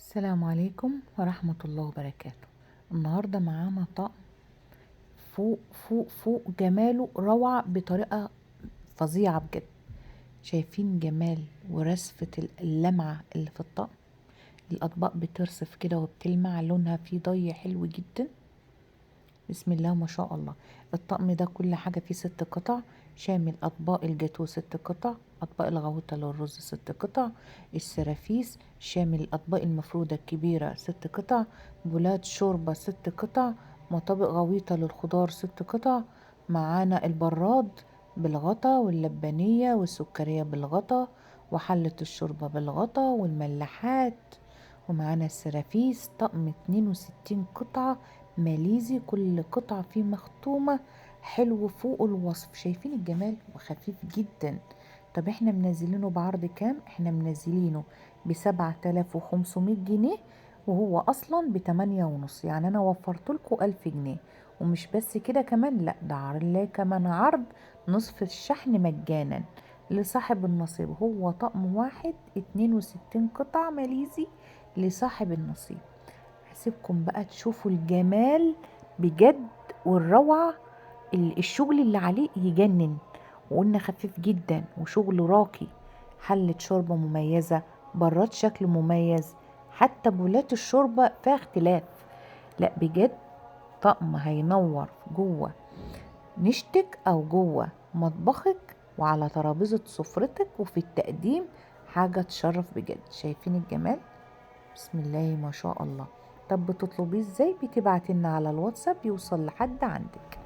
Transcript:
السلام عليكم ورحمة الله وبركاته. النهاردة معانا طقم فوق فوق فوق جماله روعة بطريقة فظيعة بجد. شايفين جمال ورسفة اللمعة اللي في الطقم. الأطباق بترصف كده وبتلمع، لونها فيه ضي حلو جدا، بسم الله ما شاء الله. الطقم ده كل حاجة فيه 6 قطع، شامل أطباق الجاتو 6 قطع، أطباق الغويطة للرز 6 قطع، السرافيس شامل الأطباق المفرودة الكبيرة 6 قطع، بولات شوربة 6 قطع، مطابق غويطة للخضار 6 قطع. معانا البراد بالغطا واللبانية والسكرية بالغطا وحلة الشوربة بالغطا والملاحات. ومعانا السرافيس طقم 62 قطعة ماليزي، كل قطعة فيه مختومة، حلو فوق الوصف. شايفين الجمال وخفيف جدا. طب احنا منزلينه بعرض كام؟ احنا منزلينه ب7500 جنيه، وهو اصلا ب8.5، يعني انا وفرت لكم 1000 جنيه. ومش بس كده كمان، لا ده عليه كمان عرض نصف الشحن مجانا لصاحب النصيب. هو طقم واحد 62 قطعة ماليزي لصاحب النصيب. هسيبكم بقى تشوفوا الجمال بجد والروعة. الشغل اللي عليه يجنن، وقلنا خفيف جدا وشغل راقي. حلة شوربة مميزة، براد شكل مميز، حتى بولات الشوربة فيها اختلاف. لا بجد طقم هينور جوه نشتك او جوه مطبخك وعلى ترابيزة سفرتك، وفي التقديم حاجة تشرف بجد. شايفين الجمال؟ بسم الله ما شاء الله. طب بتطلبيه ازاي؟ بتبعتلنا على الواتساب يوصل لحد عندك.